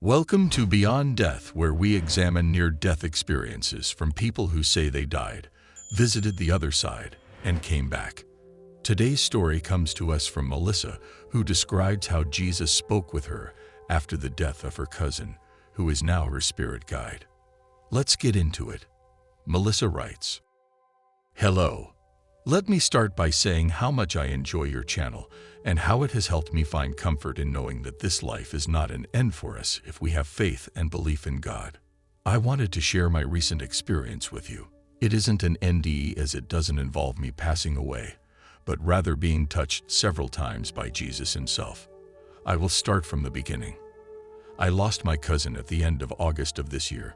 Welcome to Beyond Death, where we examine near-death experiences from people who say they died, visited the other side, and came back. Today's story comes to us from Melissa, who describes how Jesus spoke with her after the death of her cousin, who is now her spirit guide. Let's get into it. Melissa writes, "Hello. Let me start by saying how much I enjoy your channel and how it has helped me find comfort in knowing that this life is not an end for us if we have faith and belief in God. I wanted to share my recent experience with you. It isn't an NDE as it doesn't involve me passing away, but rather being touched several times by Jesus himself. I will start from the beginning. I lost my cousin at the end of August of this year.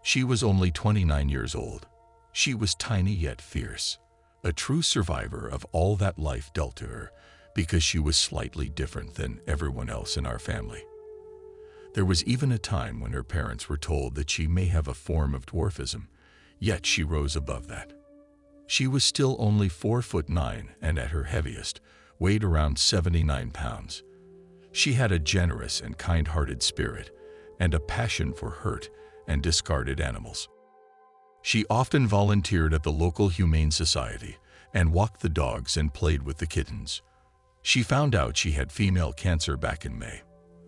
She was only 29 years old. She was tiny yet fierce, a true survivor of all that life dealt to her because she was slightly different than everyone else in our family. There was even a time when her parents were told that she may have a form of dwarfism, yet she rose above that. She was still only 4'9" and at her heaviest, weighed around 79 pounds. She had a generous and kind-hearted spirit and a passion for hurt and discarded animals. She often volunteered at the local humane society and walked the dogs and played with the kittens. She found out she had female cancer back in May.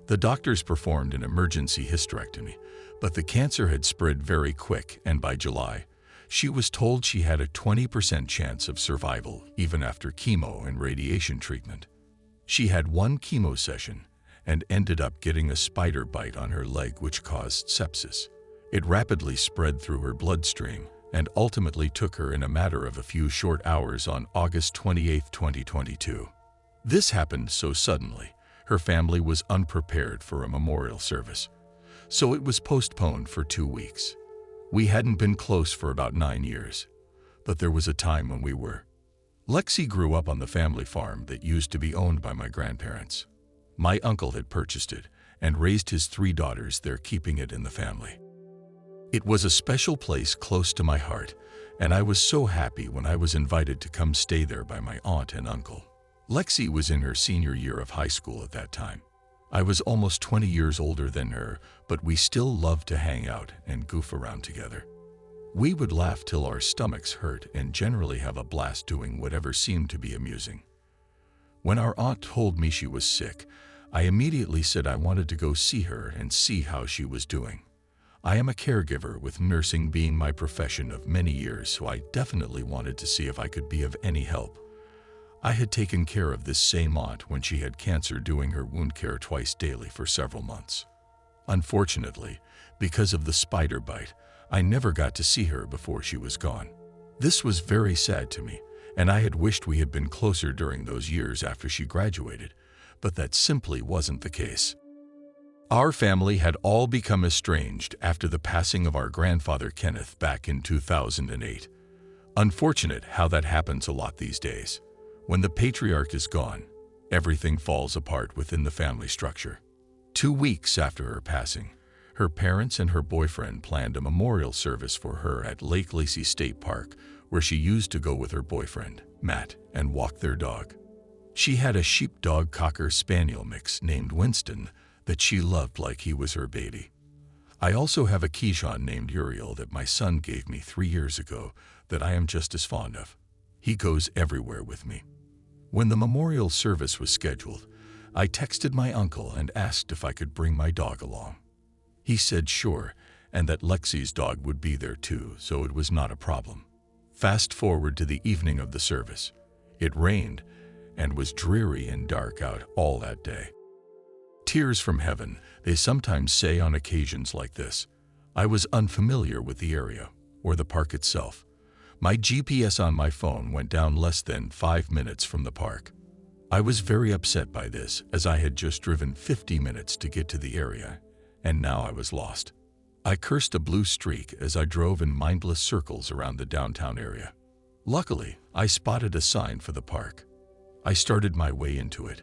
The doctors performed an emergency hysterectomy, but the cancer had spread very quick, and by July, she was told she had a 20% chance of survival even after chemo and radiation treatment. She had one chemo session and ended up getting a spider bite on her leg which caused sepsis. It rapidly spread through her bloodstream and ultimately took her in a matter of a few short hours on August 28, 2022. This happened so suddenly, her family was unprepared for a memorial service, so it was postponed for 2 weeks. We hadn't been close for about 9 years, but there was a time when we were. Lexi grew up on the family farm that used to be owned by my grandparents. My uncle had purchased it and raised his 3 daughters there, keeping it in the family. It was a special place close to my heart, and I was so happy when I was invited to come stay there by my aunt and uncle. Lexi was in her senior year of high school at that time. I was almost 20 years older than her, but we still loved to hang out and goof around together. We would laugh till our stomachs hurt and generally have a blast doing whatever seemed to be amusing. When our aunt told me she was sick, I immediately said I wanted to go see her and see how she was doing. I am a caregiver, with nursing being my profession of many years, so I definitely wanted to see if I could be of any help. I had taken care of this same aunt when she had cancer, doing her wound care twice daily for several months. Unfortunately, because of the spider bite, I never got to see her before she was gone. This was very sad to me, and I had wished we had been closer during those years after she graduated, but that simply wasn't the case. Our family had all become estranged after the passing of our grandfather Kenneth back in 2008. Unfortunate how that happens a lot these days. When the patriarch is gone, everything falls apart within the family structure. 2 weeks after her passing, her parents and her boyfriend planned a memorial service for her at Lake Lacey State Park, where she used to go with her boyfriend, Matt, and walk their dog. She had a sheepdog cocker spaniel mix named Winston that she loved like he was her baby. I also have a Keyshawn named Uriel that my son gave me 3 years ago that I am just as fond of. He goes everywhere with me. When the memorial service was scheduled, I texted my uncle and asked if I could bring my dog along. He said sure, and that Lexi's dog would be there too, so it was not a problem. Fast forward to the evening of the service. It rained and was dreary and dark out all that day. Tears from heaven, they sometimes say on occasions like this. I was unfamiliar with the area or the park itself. My GPS on my phone went down less than 5 minutes from the park. I was very upset by this, as I had just driven 50 minutes to get to the area, and now I was lost. I cursed a blue streak as I drove in mindless circles around the downtown area. Luckily, I spotted a sign for the park. I started my way into it.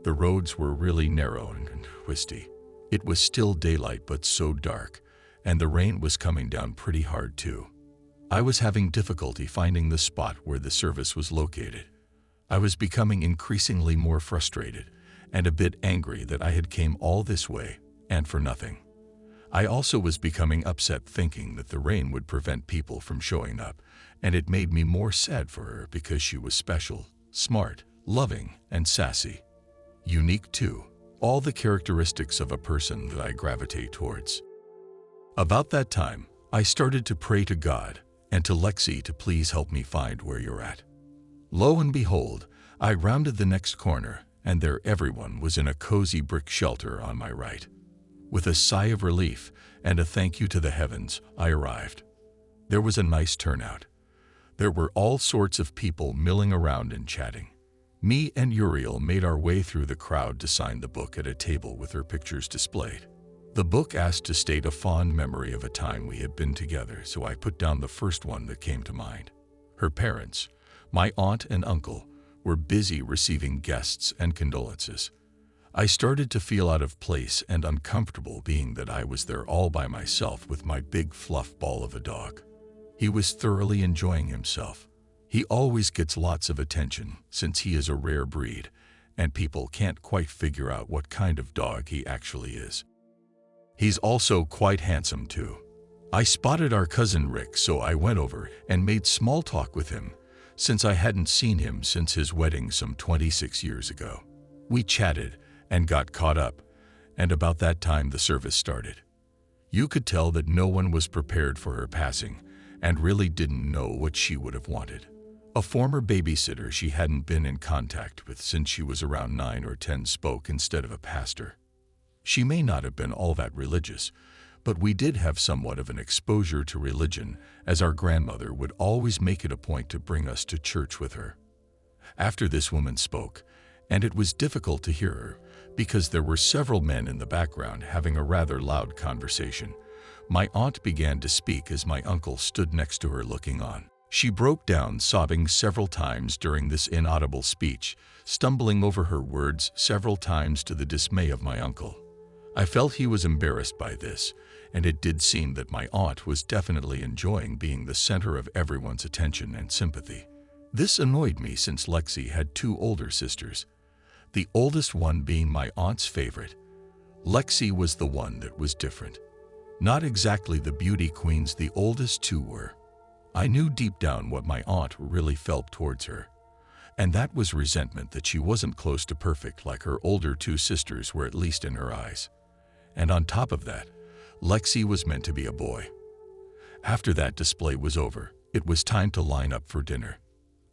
The roads were really narrow and twisty. It was still daylight but so dark, and the rain was coming down pretty hard too. I was having difficulty finding the spot where the service was located. I was becoming increasingly more frustrated and a bit angry that I had came all this way and for nothing. I also was becoming upset thinking that the rain would prevent people from showing up, and it made me more sad for her because she was special, smart, loving, and sassy. Unique too, all the characteristics of a person that I gravitate towards. About that time, I started to pray to God and to Lexi to please help me find where you're at. Lo and behold, I rounded the next corner, and there everyone was in a cozy brick shelter on my right. With a sigh of relief and a thank you to the heavens, I arrived. There was a nice turnout. There were all sorts of people milling around and chatting. Me and Uriel made our way through the crowd to sign the book at a table with her pictures displayed. The book asked to state a fond memory of a time we had been together, so I put down the first one that came to mind. Her parents, my aunt and uncle, were busy receiving guests and condolences. I started to feel out of place and uncomfortable being that I was there all by myself with my big fluff ball of a dog. He was thoroughly enjoying himself. He always gets lots of attention since he is a rare breed, and people can't quite figure out what kind of dog he actually is. He's also quite handsome too. I spotted our cousin Rick, so I went over and made small talk with him, since I hadn't seen him since his wedding some 26 years ago. We chatted and got caught up, and about that time the service started. You could tell that no one was prepared for her passing and really didn't know what she would have wanted. A former babysitter she hadn't been in contact with since she was around 9 or 10 spoke instead of a pastor. She may not have been all that religious, but we did have somewhat of an exposure to religion, as our grandmother would always make it a point to bring us to church with her. After this woman spoke, and it was difficult to hear her because there were several men in the background having a rather loud conversation, my aunt began to speak as my uncle stood next to her looking on. She broke down sobbing several times during this inaudible speech, stumbling over her words several times to the dismay of my uncle. I felt he was embarrassed by this, and it did seem that my aunt was definitely enjoying being the center of everyone's attention and sympathy. This annoyed me since Lexi had 2 older sisters, the oldest one being my aunt's favorite. Lexi was the one that was different. Not exactly the beauty queens the oldest 2 were. I knew deep down what my aunt really felt towards her, and that was resentment that she wasn't close to perfect like her older 2 sisters were, at least in her eyes. And on top of that, Lexi was meant to be a boy. After that display was over, it was time to line up for dinner.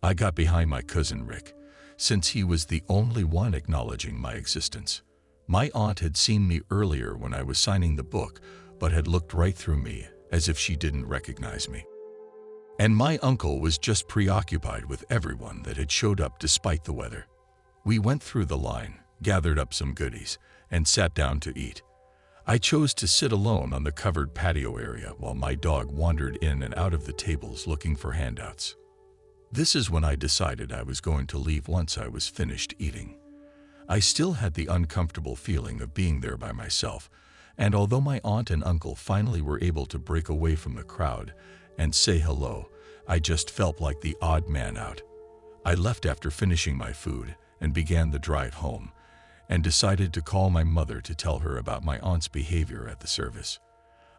I got behind my cousin Rick, since he was the only one acknowledging my existence. My aunt had seen me earlier when I was signing the book, but had looked right through me as if she didn't recognize me. And my uncle was just preoccupied with everyone that had showed up despite the weather. We went through the line, gathered up some goodies, and sat down to eat. I chose to sit alone on the covered patio area while my dog wandered in and out of the tables looking for handouts. This is when I decided I was going to leave once I was finished eating. I still had the uncomfortable feeling of being there by myself, and although my aunt and uncle finally were able to break away from the crowd and say hello, I just felt like the odd man out. I left after finishing my food and began the drive home, and decided to call my mother to tell her about my aunt's behavior at the service.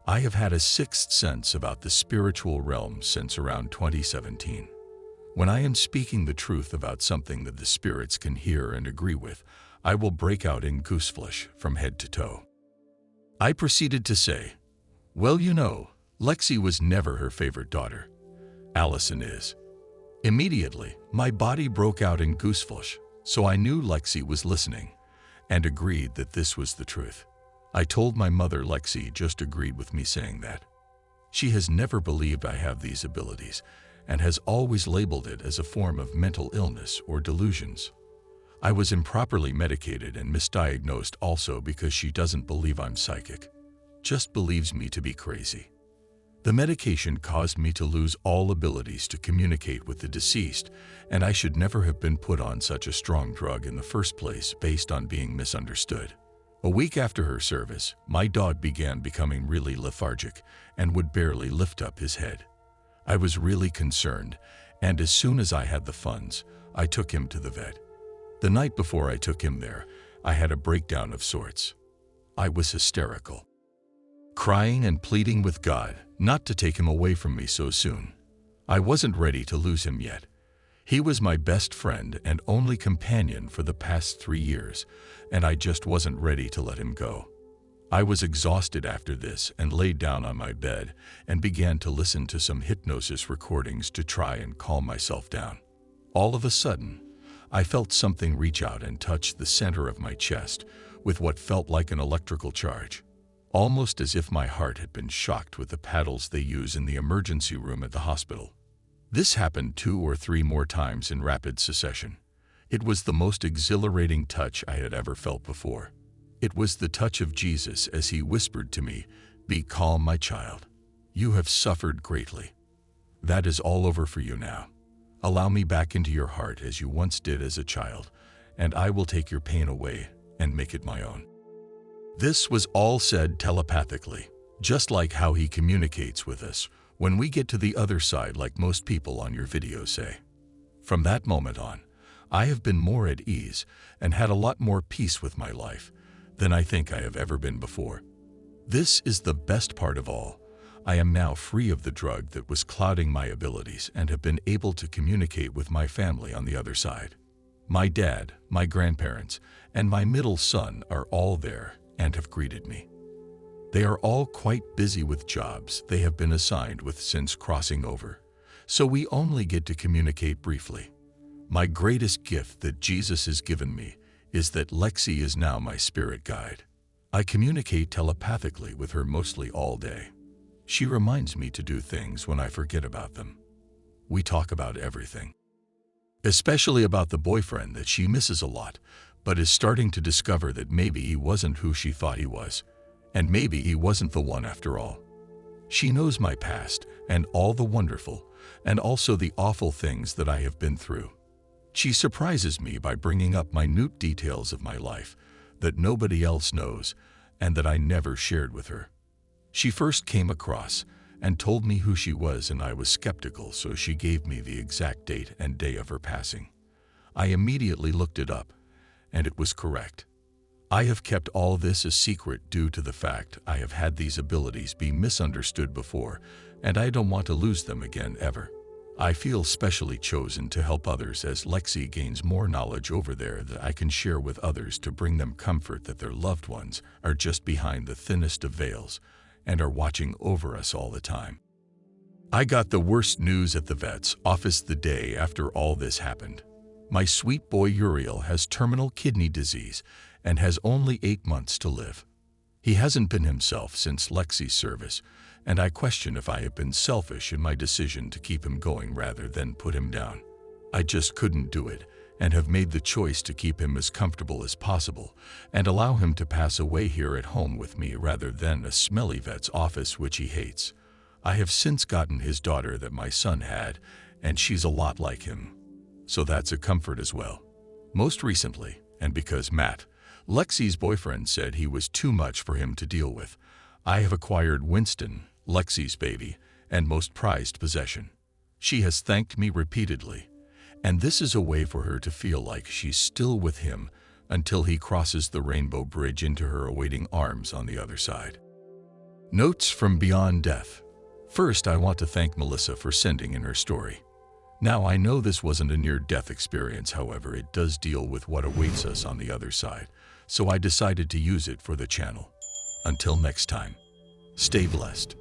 I have had a 6th sense about the spiritual realm since around 2017. When I am speaking the truth about something that the spirits can hear and agree with, I will break out in gooseflesh from head to toe. I proceeded to say, "Well, you know, Lexi was never her favorite daughter. Allison is." Immediately, my body broke out in gooseflesh, so I knew Lexi was listening, and agreed that this was the truth. I told my mother Lexi just agreed with me saying that. She has never believed I have these abilities, and has always labeled it as a form of mental illness or delusions. I was improperly medicated and misdiagnosed also because she doesn't believe I'm psychic, just believes me to be crazy. The medication caused me to lose all abilities to communicate with the deceased, and I should never have been put on such a strong drug in the first place based on being misunderstood. A week after her service, my dog began becoming really lethargic and would barely lift up his head. I was really concerned, and as soon as I had the funds, I took him to the vet. The night before I took him there, I had a breakdown of sorts. I was hysterical, crying and pleading with God not to take him away from me so soon. I wasn't ready to lose him yet. He was my best friend and only companion for the past 3 years, and I just wasn't ready to let him go. I was exhausted after this and laid down on my bed and began to listen to some hypnosis recordings to try and calm myself down. All of a sudden, I felt something reach out and touch the center of my chest with what felt like an electrical charge, almost as if my heart had been shocked with the paddles they use in the emergency room at the hospital. This happened 2 or 3 more times in rapid succession. It was the most exhilarating touch I had ever felt before. It was the touch of Jesus as he whispered to me, "Be calm, my child. You have suffered greatly. That is all over for you now. Allow me back into your heart as you once did as a child, and I will take your pain away and make it my own." This was all said telepathically, just like how he communicates with us when we get to the other side, like most people on your videos say. From that moment on, I have been more at ease and had a lot more peace with my life than I think I have ever been before. This is the best part of all. I am now free of the drug that was clouding my abilities and have been able to communicate with my family on the other side. My dad, my grandparents, and my middle son are all there and have greeted me. They are all quite busy with jobs they have been assigned with since crossing over, so we only get to communicate briefly. My greatest gift that Jesus has given me is that Lexi is now my spirit guide. I communicate telepathically with her mostly all day. She reminds me to do things when I forget about them. We talk about everything, especially about the boyfriend that she misses a lot, but is starting to discover that maybe he wasn't who she thought he was, and maybe he wasn't the one after all. She knows my past and all the wonderful and also the awful things that I have been through. She surprises me by bringing up minute details of my life that nobody else knows and that I never shared with her. She first came across and told me who she was, and I was skeptical, so she gave me the exact date and day of her passing. I immediately looked it up, and it was correct. I have kept all this a secret due to the fact I have had these abilities be misunderstood before, and I don't want to lose them again ever. I feel specially chosen to help others as Lexi gains more knowledge over there that I can share with others to bring them comfort that their loved ones are just behind the thinnest of veils and are watching over us all the time. I got the worst news at the vet's office the day after all this happened. My sweet boy Uriel has terminal kidney disease and has only 8 months to live. He hasn't been himself since Lexi's service, and I question if I have been selfish in my decision to keep him going rather than put him down. I just couldn't do it and have made the choice to keep him as comfortable as possible and allow him to pass away here at home with me rather than a smelly vet's office which he hates. I have since gotten his daughter that my son had, and she's a lot like him, so that's a comfort as well. Most recently, and because Matt, Lexi's boyfriend, said he was too much for him to deal with, I have acquired Winston, Lexi's baby, and most prized possession. She has thanked me repeatedly, and this is a way for her to feel like she's still with him until he crosses the rainbow bridge into her awaiting arms on the other side. Notes from Beyond Death. First, I want to thank Melissa for sending in her story. Now, I know this wasn't a near-death experience, however, it does deal with what awaits us on the other side, so I decided to use it for the channel. Until next time, stay blessed.